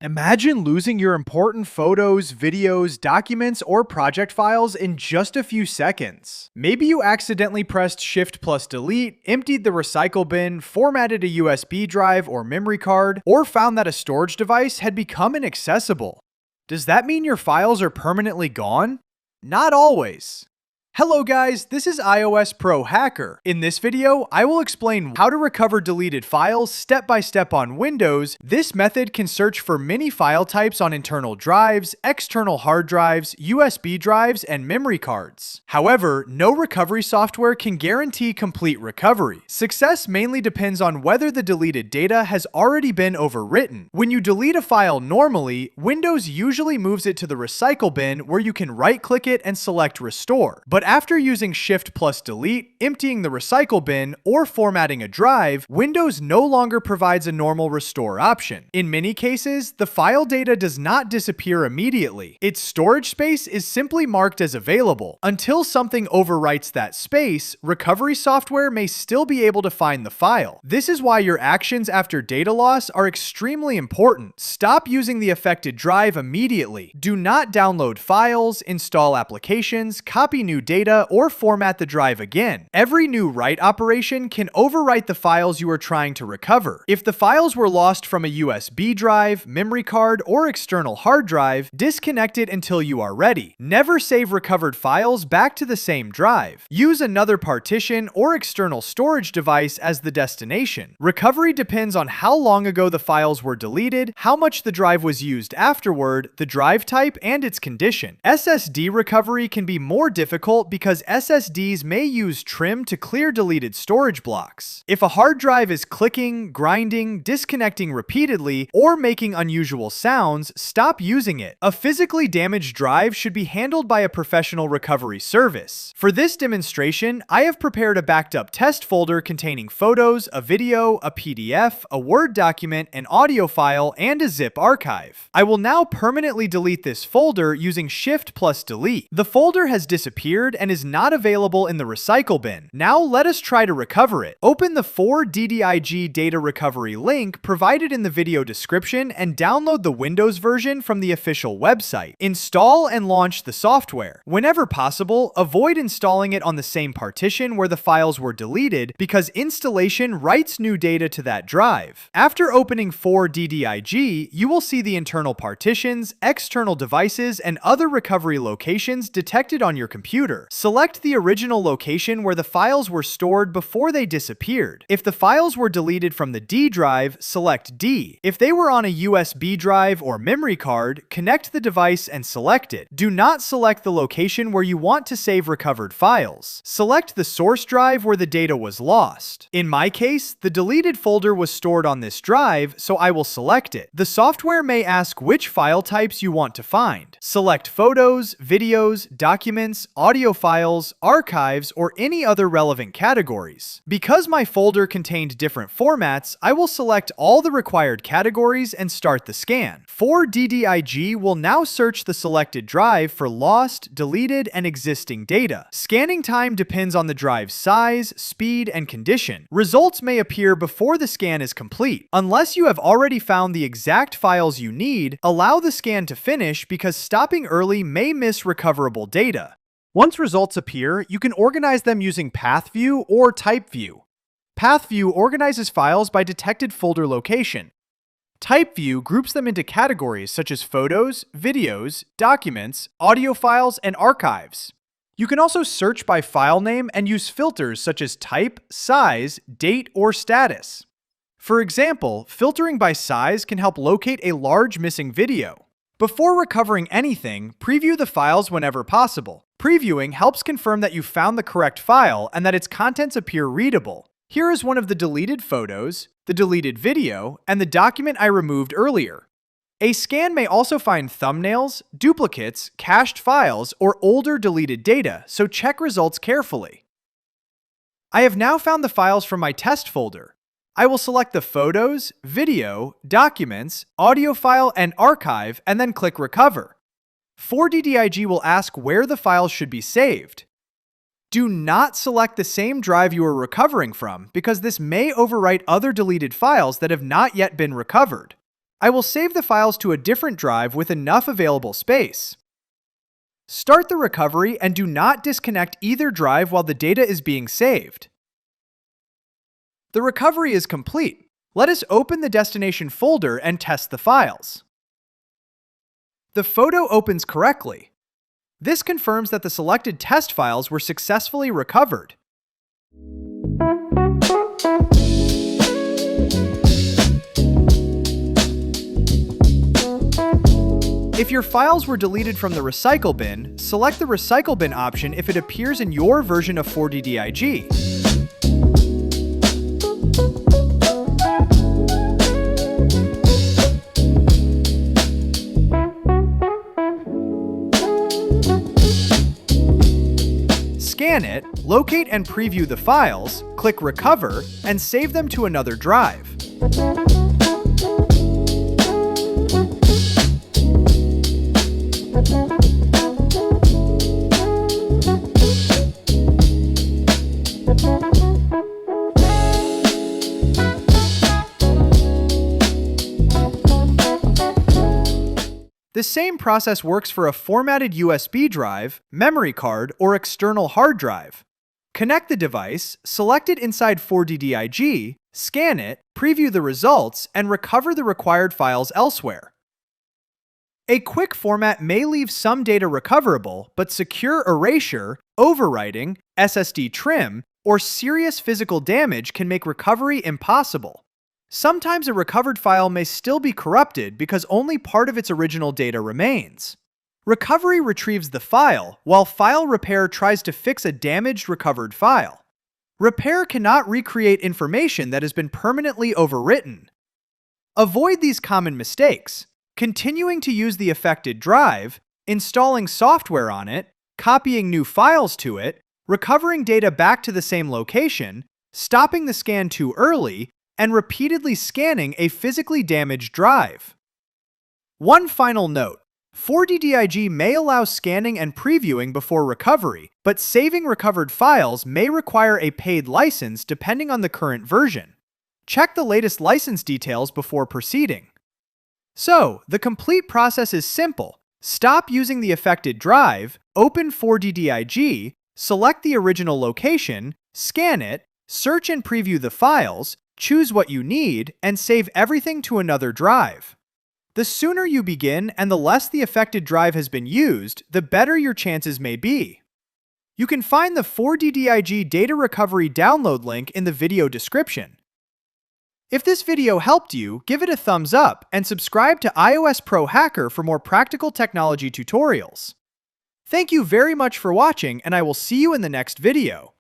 Imagine losing your important photos, videos, documents, or project files in just a few seconds. Maybe you accidentally pressed Shift plus Delete, emptied the recycle bin, formatted a USB drive or memory card, or found that a storage device had become inaccessible. Does that mean your files are permanently gone? Not always. Hello guys, this is iOS Pro Hacker. In this video, I will explain how to recover deleted files step by step on Windows. This method can search for many file types on internal drives, external hard drives, USB drives, and memory cards. However, no recovery software can guarantee complete recovery. Success mainly depends on whether the deleted data has already been overwritten. When you delete a file normally, Windows usually moves it to the recycle bin where you can right-click it and select Restore. But after using Shift plus Delete, emptying the recycle bin, or formatting a drive, Windows no longer provides a normal restore option. In many cases, the file data does not disappear immediately. Its storage space is simply marked as available. Until something overwrites that space, recovery software may still be able to find the file. This is why your actions after data loss are extremely important. Stop using the affected drive immediately. Do not download files, install applications, copy new data, or format the drive again. Every new write operation can overwrite the files you are trying to recover. If the files were lost from a USB drive, memory card, or external hard drive, disconnect it until you are ready. Never save recovered files back to the same drive. Use another partition or external storage device as the destination. Recovery depends on how long ago the files were deleted, how much the drive was used afterward, the drive type, and its condition. SSD recovery can be more difficult because SSDs may use trim to clear deleted storage blocks. If a hard drive is clicking, grinding, disconnecting repeatedly, or making unusual sounds, stop using it. A physically damaged drive should be handled by a professional recovery service. For this demonstration, I have prepared a backed up test folder containing photos, a video, a PDF, a Word document, an audio file, and a zip archive. I will now permanently delete this folder using Shift plus Delete. The folder has disappeared and is not available in the recycle bin. Now let us try to recover it. Open the 4DDIG data recovery link provided in the video description and download the Windows version from the official website. Install and launch the software. Whenever possible, avoid installing it on the same partition where the files were deleted because installation writes new data to that drive. After opening 4DDIG, you will see the internal partitions, external devices, and other recovery locations detected on your computer. Select the original location where the files were stored before they disappeared. If the files were deleted from the D drive, select D. If they were on a USB drive or memory card, connect the device and select it. Do not select the location where you want to save recovered files. Select the source drive where the data was lost. In my case, the deleted folder was stored on this drive, so I will select it. The software may ask which file types you want to find. Select photos, videos, documents, audio files, archives, or any other relevant categories. Because my folder contained different formats, I will select all the required categories and start the scan. 4DDIG will now search the selected drive for lost, deleted, and existing data. Scanning time depends on the drive's size, speed, and condition. Results may appear before the scan is complete. Unless you have already found the exact files you need, allow the scan to finish because stopping early may miss recoverable data. Once results appear, you can organize them using Path View or Type View. Path View organizes files by detected folder location. Type View groups them into categories such as photos, videos, documents, audio files, and archives. You can also search by file name and use filters such as type, size, date, or status. For example, filtering by size can help locate a large missing video. Before recovering anything, preview the files whenever possible. Previewing helps confirm that you found the correct file and that its contents appear readable. Here is one of the deleted photos, the deleted video, and the document I removed earlier. A scan may also find thumbnails, duplicates, cached files, or older deleted data, so check results carefully. I have now found the files from my test folder. I will select the photos, video, documents, audio file, and archive, and then click Recover. 4DDIG will ask where the files should be saved. Do not select the same drive you are recovering from because this may overwrite other deleted files that have not yet been recovered. I will save the files to a different drive with enough available space. Start the recovery and do not disconnect either drive while the data is being saved. The recovery is complete. Let us open the destination folder and test the files. The photo opens correctly. This confirms that the selected test files were successfully recovered. If your files were deleted from the recycle bin, select the recycle bin option if it appears in your version of 4DDIG. Scan it, locate and preview the files, click Recover, and save them to another drive. The same process works for a formatted USB drive, memory card, or external hard drive. Connect the device, select it inside 4DDIG, scan it, preview the results, and recover the required files elsewhere. A quick format may leave some data recoverable, but secure erasure, overwriting, SSD trim, or serious physical damage can make recovery impossible. Sometimes a recovered file may still be corrupted because only part of its original data remains. Recovery retrieves the file, while file repair tries to fix a damaged recovered file. Repair cannot recreate information that has been permanently overwritten. Avoid these common mistakes. Continuing to use the affected drive, installing software on it, copying new files to it, recovering data back to the same location, stopping the scan too early, and repeatedly scanning a physically damaged drive. One final note. 4DDIG may allow scanning and previewing before recovery, but saving recovered files may require a paid license depending on the current version. Check the latest license details before proceeding. So, the complete process is simple. Stop using the affected drive, open 4DDIG, select the original location, scan it, search and preview the files, choose what you need, and save everything to another drive. The sooner you begin and the less the affected drive has been used, the better your chances may be. You can find the 4DDIG data recovery download link in the video description. If this video helped you, give it a thumbs up and subscribe to iOS Pro Hacker for more practical technology tutorials. Thank you very much for watching, and I will see you in the next video.